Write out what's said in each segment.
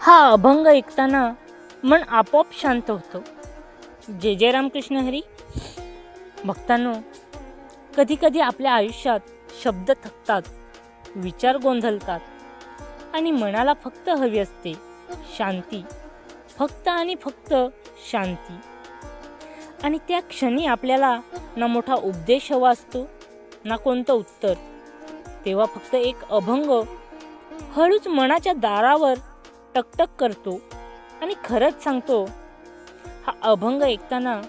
हा अभंग ऐकताना मन आपोआप शांत होतं. जय जय रामकृष्ण हरी. भक्तांनो, कधी कधी आपल्या आयुष्यात शब्द थकतात, विचार गोंधळतात आणि मनाला फक्त हवी असते शांती, फक्त आणि फक्त शांती. आणि त्या क्षणी आपल्याला ना मोठा उपदेश हवा असतो ना कोणतं उत्तर. तेव्हा फक्त एक अभंग हळूच मनाच्या दारावर टकटक करतो आणि खरंच सांगतो, हा अभंग ऐकताना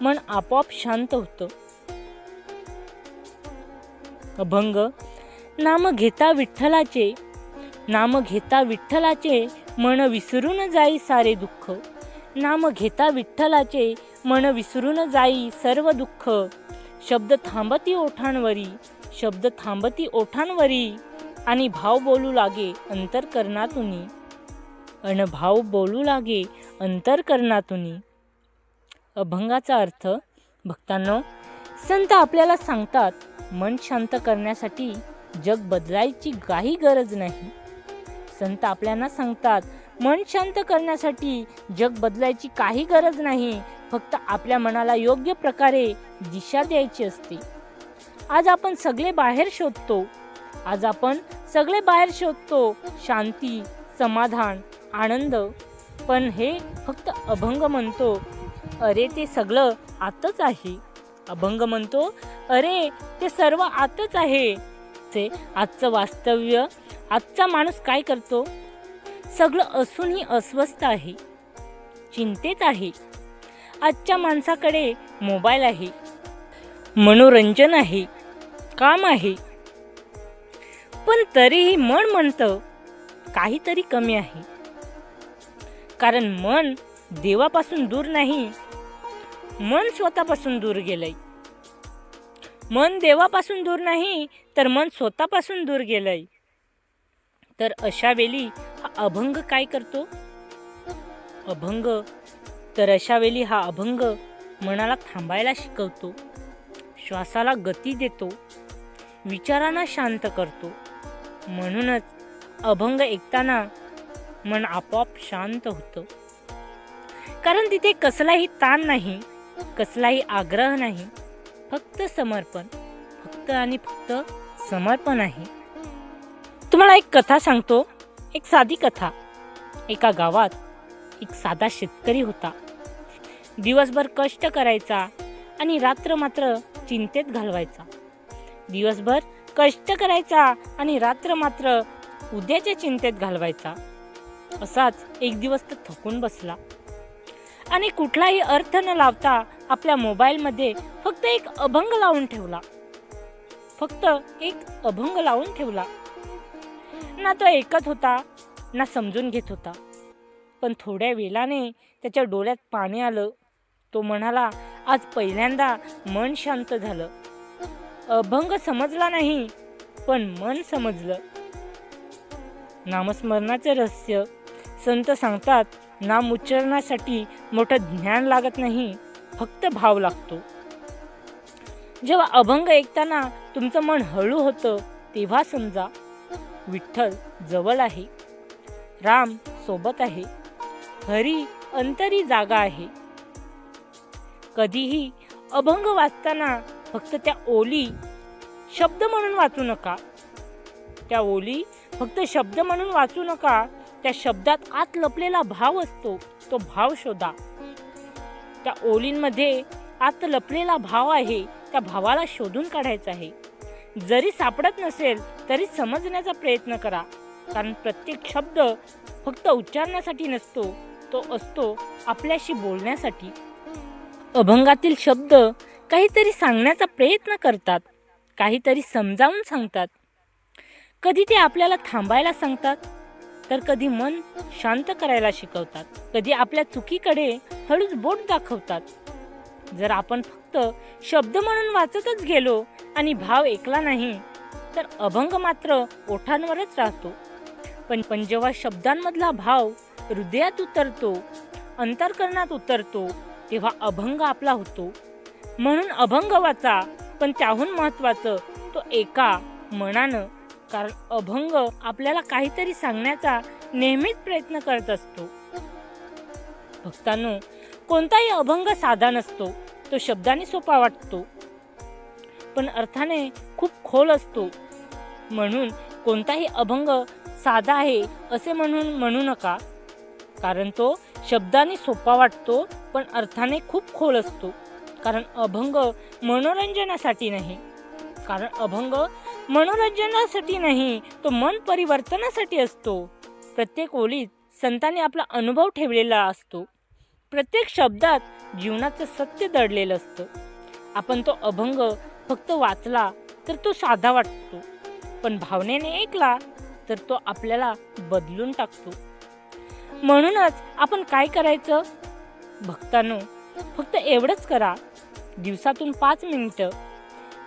मन आपोआप शांत होतं. अभंग. नाम घेता विठ्ठलाचे, नाम घेता विठ्ठलाचे, मन विसरून जाई सारे दुःख. नाम घेता विठ्ठलाचे, मन विसरून जाई सर्व दुःख. शब्द थांबती ओठांवरी, शब्द थांबती ओठांवरी, आणि भाव बोलू लागे अंतःकरणातूनी, अन भाव बोलू लागे अंतःकरणातूनी. अभंगाचा अर्थ. भक्तांनो, संत आपल्याला सांगतात, मन शांत करण्यासाठी जग बदलायची काही गरज नाही. संत आपल्याला सांगतात, मन शांत करण्यासाठी जग बदलायची काही गरज नाही, फक्त आपल्या मनाला योग्य प्रकारे दिशा द्यायची असते. आज आपण सगळे बाहेर शोधतो शांती, समाधान, आनंद, पण हे फक्त अभंग म्हणतो, अरे ते सगळं आतच आहे. अभंग म्हणतो, अरे ते सर्व आतच आहे. ते आजचं वास्तव्य, आजचा माणूस काय करतो? सगळं असूनही अस्वस्थ आहे, चिंतेत आहे. आजच्या माणसाकडे मोबाईल आहे, मनोरंजन आहे, काम आहे, पण तरीही मन म्हणतं काहीतरी कमी आहे. कारण मन देवापासून दूर नाही, मन स्वतःपासून दूर गेलंय. मन देवापासून दूर नाही, तर मन स्वतःपासून दूर गेलंय. तर अशा वेळी हा अभंग काय करतो? अशा वेळी हा अभंग मनाला थांबायला शिकवतो, श्वासाला गती देतो, विचारांना शांत करतो. म्हणूनच अभंग ऐकताना मन आपोआप शांत होतं. कारण तिथे कसलाही ताण नाही, कसलाही आग्रह नाही, फक्त समर्पण, फक्त आणि फक्त समर्पण आहे. तुम्हाला एक कथा सांगतो, एक साधी कथा. एका गावात एक साधा शेतकरी होता. दिवसभर कष्ट करायचा आणि रात्र मात्र चिंतेत घालवायचा. दिवसभर कष्ट करायचा आणि रात्र मात्र उद्याच्या चिंतेत घालवायचा. असाच एक दिवस तो थकून बसला आणि कुठलाही अर्थ न लावता आपल्या मोबाईलमध्ये फक्त एक अभंग लावून ठेवला. ना तो ऐकत होता ना समजून घेत होता. पण थोड्या वेळाने त्याच्या डोळ्यात पाणी आलं. तो म्हणाला, आज पहिल्यांदा मन शांत झालं. अभंग समजला नाही, पण मन समजलं. नामस्मरणाचे रहस्य. संत सांगतात, नाम उच्चारण्यासाठी मोठं ज्ञान लागत नाही, फक्त भाव लागतो. जेव्हा अभंग ऐकताना तुमचं मन हळू होतं, तेव्हा समजा विठ्ठल जवळ आहे, राम सोबत आहे, हरी अंतरी जागा आहे. कधीही अभंग वाचताना फक्त त्या ओली शब्द म्हणून वाचू नका. त्या शब्दात आत लपलेला भाव असतो, तो भाव शोधा. त्या ओलींमध्ये आत लपलेला भाव आहे, त्या भावाला शोधून काढायचा आहे. जरी सापडत नसेल तरी समजण्याचा प्रयत्न करा. कारण प्रत्येक शब्द फक्त उच्चारण्यासाठी नसतो, तो असतो आपल्याशी बोलण्यासाठी. अभंगातील शब्द काहीतरी सांगण्याचा प्रयत्न करतात, काहीतरी समजावून सांगतात. कधी ते आपल्याला थांबायला सांगतात, तर कधी मन शांत करायला शिकवतात. कधी आपल्या चुकीकडे हळूच बोट दाखवतात. जर आपण फक्त शब्द म्हणून वाचतच गेलो आणि भाव ऐकला नाही, तर अभंग मात्र ओठांवरच राहतो. पण जेव्हा शब्दांमधला भाव हृदयात उतरतो, अंतःकरणात उतरतो, तेव्हा अभंग आपला होतो. म्हणून अभंग वाचा, पण त्याहून महत्त्वाचं तो एका मनानं. कारण अभंग आपल्याला काहीतरी सांगण्याचा नेहमीच प्रयत्न करत असतो. भक्तांनो, कोणताही अभंग साधा नसतो. तो शब्दाने सोपा वाटतो, पण अर्थाने खूप खोल असतो. म्हणून कोणताही अभंग साधा आहे असे म्हणू नका, कारण तो शब्दाने सोपा वाटतो पण अर्थाने खूप खोल असतो. कारण अभंग मनोरंजनासाठी नाही, तो मन परिवर्तनासाठी असतो. प्रत्येक ओळीत संतांनी आपला अनुभव ठेवलेला असतो. प्रत्येक शब्दात जीवनाचं सत्य दडलेलं असतं. आपण तो अभंग फक्त वाचला तर तो साधा वाटतो, पण भावनेने ऐकला तर तो आपल्याला बदलून टाकतो. म्हणूनच आपण काय करायचं भक्तांनो, फक्त एवढंच करा. दिवसातून 5 मिनिटं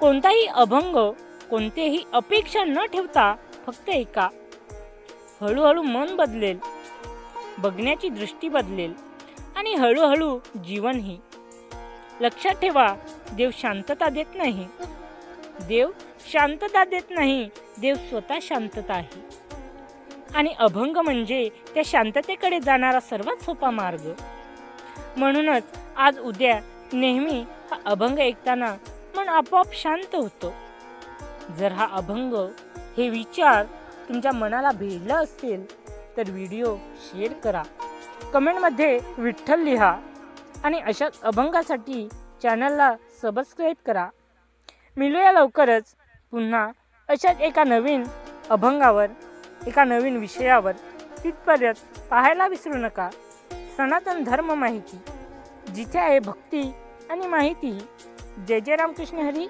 कोणताही अभंग, कोणतेही अपेक्षा न ठेवता फक्त ऐका. हळूहळू मन बदलेल, बघण्याची दृष्टी बदलेल आणि हळूहळू जीवनही. लक्षात ठेवा, देव शांतता देत नाही. देव स्वतः शांतता आहे. आणि अभंग म्हणजे त्या शांततेकडे जाणारा सर्वात सोपा मार्ग. म्हणूनच आज उद्या नेहमी हा अभंग ऐकताना मन आपोआप शांत होतं. जर हा अभंग, हे विचार तुमच्या मनाला भिडला असेल तर व्हिडिओ शेअर करा, कमेंटमध्ये विठ्ठल लिहा आणि अशाच अभंगासाठी चॅनलला सबस्क्राईब करा. मिळूया लवकरच पुन्हा अशाच एका नवीन अभंगावर, एका नवीन विषयावर. तिथपर्यंत पाहायला विसरू नका सनातन धर्म माहिती, जिथे आहे भक्ती आणि माहिती. जय जय रामकृष्ण हरी.